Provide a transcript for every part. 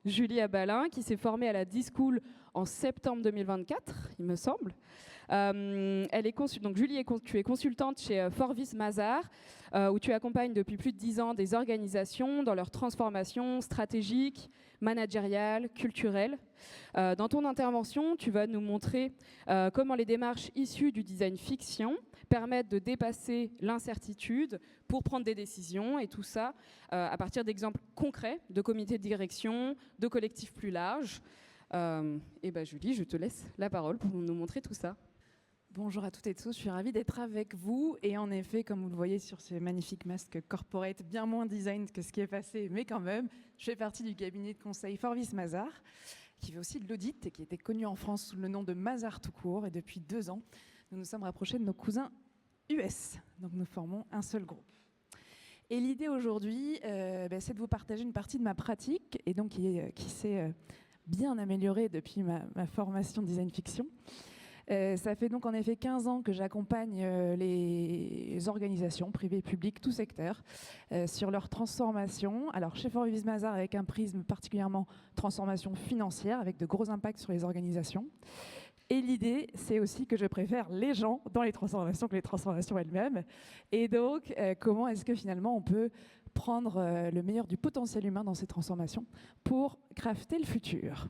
Julie Abalin, qui s'est formée à la D-School en septembre 2024, il me semble. Donc Julie, tu es consultante chez Forvis Mazars, où tu accompagnes depuis plus de 10 ans des organisations dans leur transformation stratégique, managériale, culturelle. Dans ton intervention, tu vas nous montrer comment les démarches issues du design fiction permettent de dépasser l'incertitude pour prendre des décisions, et tout ça à partir d'exemples concrets de comités de direction, de collectifs plus larges. Julie, je te laisse la parole pour nous montrer tout ça. Bonjour à toutes et tous, je suis ravie d'être avec vous. Et en effet, comme vous le voyez sur ces magnifiques masques corporate, bien moins design que ce qui est passé, mais quand même, je fais partie du cabinet de conseil Forvis Mazars, qui fait aussi de l'audit et qui était connu en France sous le nom de Mazars tout court. Et depuis 2 ans, nous nous sommes rapprochés de nos cousins US. Donc nous formons un seul groupe. Et l'idée aujourd'hui, c'est de vous partager une partie de ma pratique, et donc qui s'est bien améliorée depuis ma formation design fiction. Ça fait donc en effet 15 ans que j'accompagne les organisations privées et publiques, tout secteur, sur leur transformation. Alors chez Forvis Mazars avec un prisme particulièrement transformation financière, avec de gros impacts sur les organisations. Et l'idée, c'est aussi que je préfère les gens dans les transformations que les transformations elles-mêmes. Et donc, comment est-ce que finalement on peut prendre le meilleur du potentiel humain dans ces transformations pour crafter le futur ?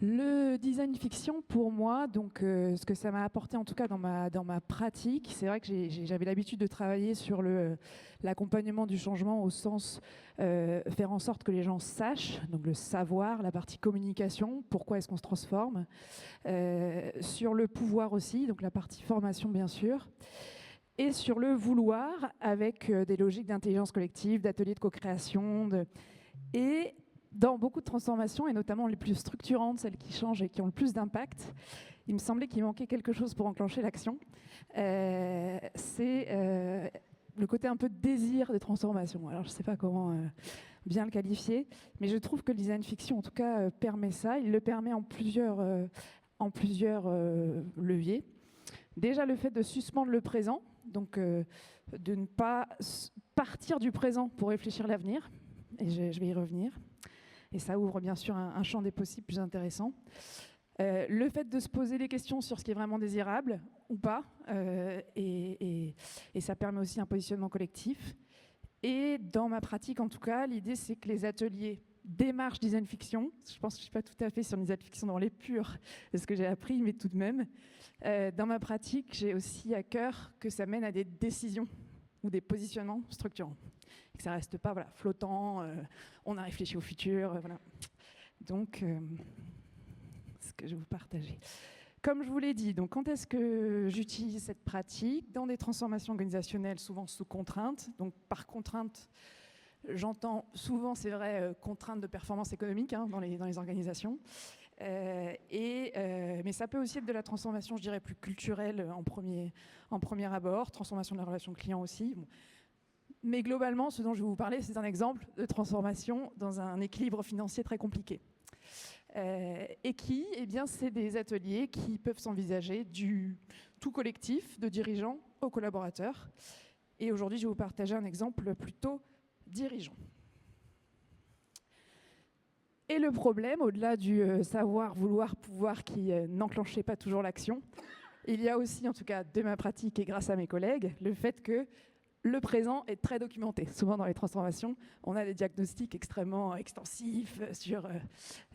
Le design fiction, pour moi, donc ce que ça m'a apporté en tout cas dans ma pratique, c'est vrai que j'avais l'habitude de travailler sur l'accompagnement du changement au sens faire en sorte que les gens sachent, donc le savoir, la partie communication, pourquoi est-ce qu'on se transforme, sur le pouvoir aussi, donc la partie formation bien sûr, et sur le vouloir avec des logiques d'intelligence collective, d'ateliers de co-création, et dans beaucoup de transformations, et notamment les plus structurantes, celles qui changent et qui ont le plus d'impact, il me semblait qu'il manquait quelque chose pour enclencher l'action. C'est le côté un peu de désir des transformations. Alors je ne sais pas comment bien le qualifier, mais je trouve que le design fiction, en tout cas, permet ça. Il le permet en plusieurs leviers. Déjà, le fait de suspendre le présent, donc de ne pas partir du présent pour réfléchir l'avenir, et je vais y revenir. Et ça ouvre bien sûr un champ des possibles plus intéressant. Le fait de se poser des questions sur ce qui est vraiment désirable ou pas, et ça permet aussi un positionnement collectif. Et dans ma pratique, en tout cas, l'idée c'est que les ateliers démarche design fiction, je pense que je ne suis pas tout à fait sur le design fiction dans les purs, de ce que j'ai appris, mais tout de même, dans ma pratique, j'ai aussi à cœur que ça mène à des décisions ou des positionnements structurants. Que ça ne reste pas flottant, on a réfléchi au futur, voilà. Donc, ce que je vais vous partager. Comme je vous l'ai dit, donc quand est-ce que j'utilise cette pratique ? Dans des transformations organisationnelles, souvent sous contrainte. Donc par contrainte, j'entends souvent, c'est vrai, contrainte de performance économique dans les organisations. Mais ça peut aussi être de la transformation, je dirais, plus culturelle en premier abord, transformation de la relation client aussi. Bon. Mais globalement, ce dont je vais vous parler, c'est un exemple de transformation dans un équilibre financier très compliqué. C'est des ateliers qui peuvent s'envisager du tout collectif, de dirigeants aux collaborateurs. Et aujourd'hui, je vais vous partager un exemple plutôt dirigeant. Et le problème, au-delà du savoir, vouloir, pouvoir qui n'enclenchait pas toujours l'action, il y a aussi, en tout cas de ma pratique et grâce à mes collègues, le fait que le présent est très documenté. Souvent dans les transformations, on a des diagnostics extrêmement extensifs sur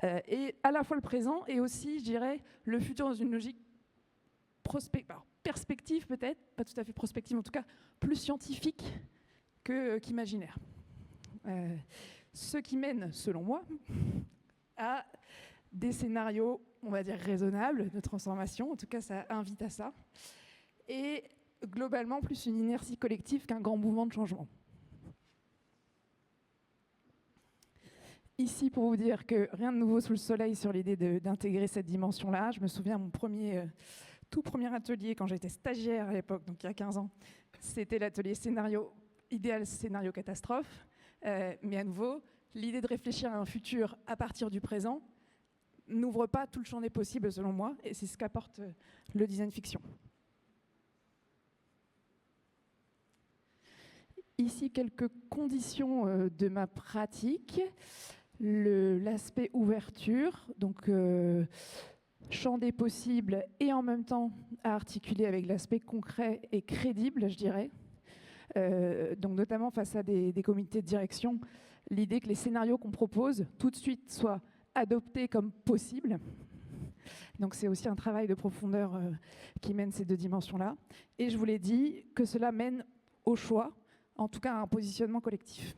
et à la fois le présent et aussi, je dirais, le futur dans une logique perspective peut-être, pas tout à fait prospective, en tout cas plus scientifique qu'imaginaire. Ce qui mène, selon moi, à des scénarios, on va dire, raisonnables de transformation. En tout cas, ça invite à ça. Et globalement, plus une inertie collective qu'un grand mouvement de changement. Ici, pour vous dire que rien de nouveau sous le soleil sur l'idée d'intégrer cette dimension-là. Je me souviens, mon tout premier atelier, quand j'étais stagiaire à l'époque, donc il y a 15 ans, c'était l'atelier scénario idéal, scénario catastrophe. Mais à nouveau, l'idée de réfléchir à un futur à partir du présent, n'ouvre pas tout le champ des possibles selon moi, et c'est ce qu'apporte le design fiction. Ici, quelques conditions de ma pratique. L'aspect ouverture, donc champ des possibles et en même temps à articuler avec l'aspect concret et crédible, je dirais. Donc notamment face à des comités de direction, l'idée que les scénarios qu'on propose tout de suite soient adoptés comme possibles. Donc c'est aussi un travail de profondeur qui mène ces deux dimensions-là. Et je vous l'ai dit, que cela mène au choix, en tout cas à un positionnement collectif.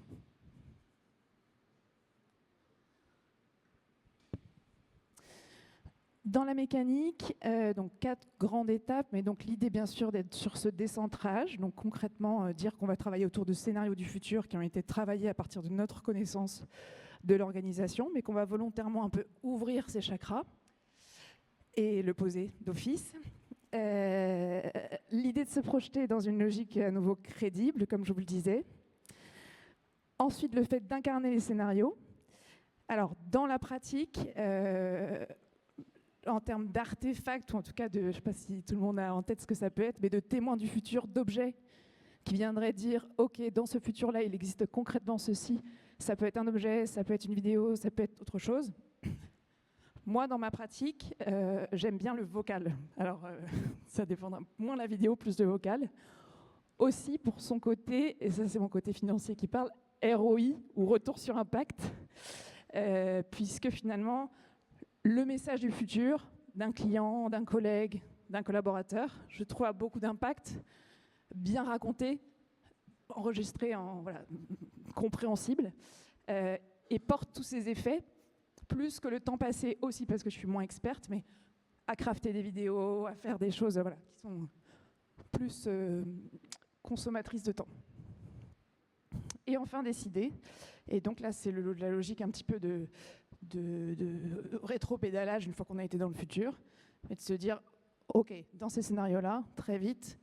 Dans la mécanique, donc 4 grandes étapes, mais donc l'idée bien sûr d'être sur ce décentrage, donc concrètement dire qu'on va travailler autour de scénarios du futur qui ont été travaillés à partir de notre connaissance de l'organisation, mais qu'on va volontairement un peu ouvrir ces chakras et le poser d'office. L'idée de se projeter dans une logique à nouveau crédible, comme je vous le disais. Ensuite, le fait d'incarner les scénarios. Alors, dans la pratique, en termes d'artefacts, ou en tout cas de, je ne sais pas si tout le monde a en tête ce que ça peut être, mais de témoins du futur, d'objets qui viendraient dire « Ok, dans ce futur-là, il existe concrètement ceci ». Ça peut être un objet, ça peut être une vidéo, ça peut être autre chose. Moi, dans ma pratique, j'aime bien le vocal. Alors, ça dépendra moins la vidéo, plus le vocal. Aussi pour son côté, et ça c'est mon côté financier qui parle, ROI, ou retour sur impact, puisque finalement, le message du futur d'un client, d'un collègue, d'un collaborateur, je trouve a beaucoup d'impact, bien raconté, enregistré, compréhensible, et porte tous ses effets, plus que le temps passé aussi, parce que je suis moins experte, mais à crafter des vidéos, à faire des choses qui sont plus consommatrices de temps. Et enfin décider, et donc là c'est la logique un petit peu de rétro-pédalage une fois qu'on a été dans le futur, et de se dire, ok, dans ces scénarios-là, très vite,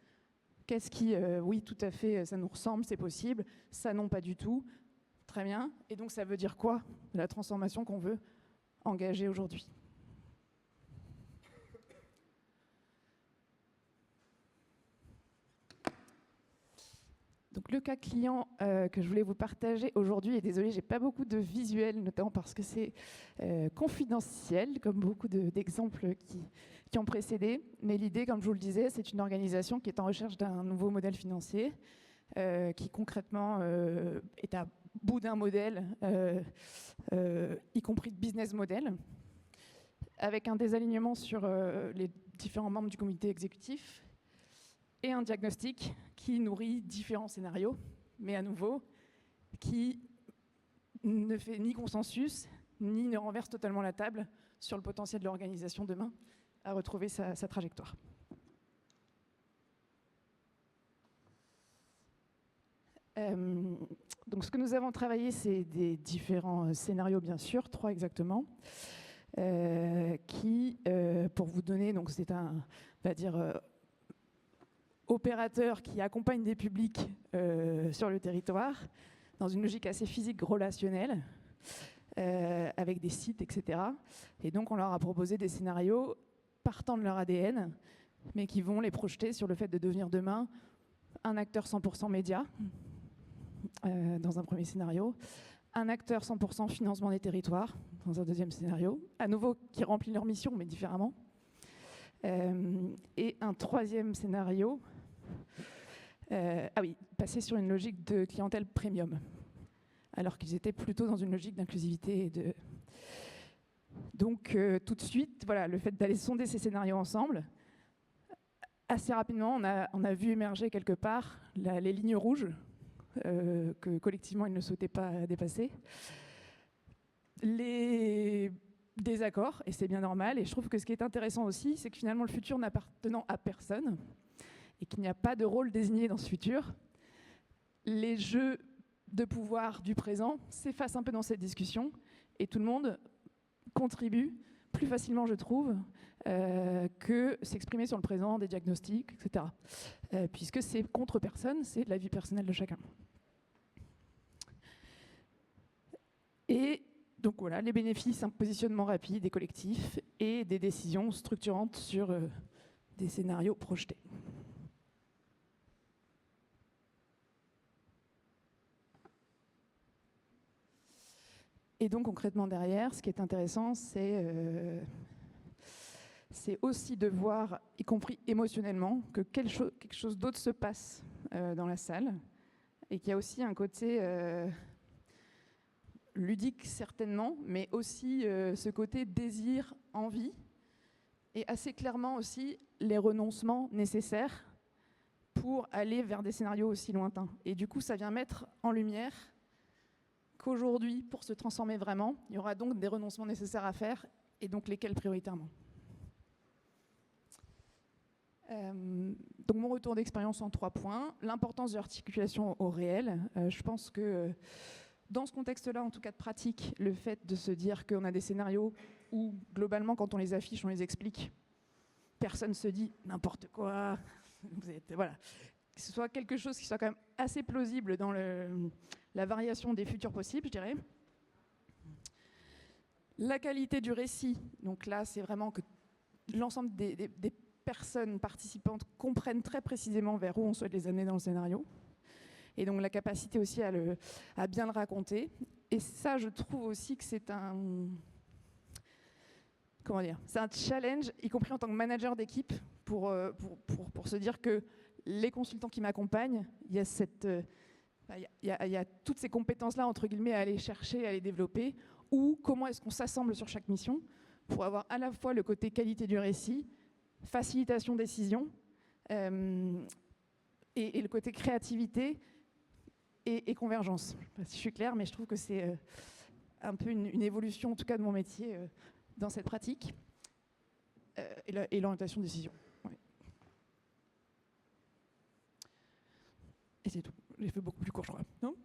qu'est-ce qui, oui, tout à fait, ça nous ressemble, c'est possible, ça non, pas du tout, très bien, et donc ça veut dire quoi, la transformation qu'on veut engager aujourd'hui. Donc le cas client que je voulais vous partager aujourd'hui, et désolé, j'ai pas beaucoup de visuels, notamment parce que c'est confidentiel, comme beaucoup d'exemples qui ont précédé. Mais l'idée, comme je vous le disais, c'est une organisation qui est en recherche d'un nouveau modèle financier, qui concrètement est à bout d'un modèle, y compris de business model, avec un désalignement sur les différents membres du comité exécutif, et un diagnostic qui nourrit différents scénarios, mais à nouveau, qui ne fait ni consensus, ni ne renverse totalement la table sur le potentiel de l'organisation demain à retrouver sa trajectoire. Donc ce que nous avons travaillé, c'est des différents scénarios, bien sûr, 3 exactement, qui, pour vous donner, donc c'est on va dire, opérateur qui accompagne des publics sur le territoire, dans une logique assez physique, relationnelle, avec des sites, etc. Et donc on leur a proposé des scénarios partant de leur ADN, mais qui vont les projeter sur le fait de devenir demain un acteur 100% média, dans un premier scénario, un acteur 100% financement des territoires, dans un deuxième scénario, à nouveau qui remplit leur mission, mais différemment. Et un troisième scénario, passer sur une logique de clientèle premium, alors qu'ils étaient plutôt dans une logique d'inclusivité. Donc tout de suite, voilà, le fait d'aller sonder ces scénarios ensemble, assez rapidement, on a vu émerger quelque part les lignes rouges que collectivement ils ne souhaitaient pas dépasser. Les désaccords, et c'est bien normal, et je trouve que ce qui est intéressant aussi, c'est que finalement le futur n'appartenant à personne, et qu'il n'y a pas de rôle désigné dans ce futur, les jeux de pouvoir du présent s'effacent un peu dans cette discussion, et tout le monde contribue plus facilement, je trouve, que s'exprimer sur le présent, des diagnostics, etc. Puisque c'est contre personne, c'est la vie personnelle de chacun. Et Donc voilà, les bénéfices, un positionnement rapide et collectif et des décisions structurantes sur des scénarios projetés. Et donc concrètement derrière, ce qui est intéressant, c'est aussi de voir, y compris émotionnellement, que quelque chose d'autre se passe dans la salle et qu'il y a aussi un côté ludique certainement, mais aussi ce côté désir, envie, et assez clairement aussi les renoncements nécessaires pour aller vers des scénarios aussi lointains. Et du coup, ça vient mettre en lumière qu'aujourd'hui, pour se transformer vraiment, il y aura donc des renoncements nécessaires à faire, et donc lesquels prioritairement. Donc mon retour d'expérience en 3 points. L'importance de l'articulation au réel. Je pense que dans ce contexte-là, en tout cas de pratique, le fait de se dire qu'on a des scénarios où, globalement, quand on les affiche, on les explique, personne ne se dit n'importe quoi. Voilà. Que ce soit quelque chose qui soit quand même assez plausible dans la variation des futurs possibles, je dirais. La qualité du récit. Donc là, c'est vraiment que l'ensemble des personnes participantes comprennent très précisément vers où on souhaite les amener dans le scénario. Et donc la capacité aussi à bien le raconter. Et ça, je trouve aussi que c'est c'est un challenge, y compris en tant que manager d'équipe, pour se dire que les consultants qui m'accompagnent, il y a toutes ces compétences-là, entre guillemets, à aller chercher, à les développer, ou comment est-ce qu'on s'assemble sur chaque mission pour avoir à la fois le côté qualité du récit, facilitation décision, et le côté créativité et convergence. Je ne sais pas si je suis claire, mais je trouve que c'est un peu une évolution, en tout cas de mon métier, dans cette pratique, et l'orientation de décision. Ouais. Et c'est tout. J'ai fait beaucoup plus court, je crois. Non ?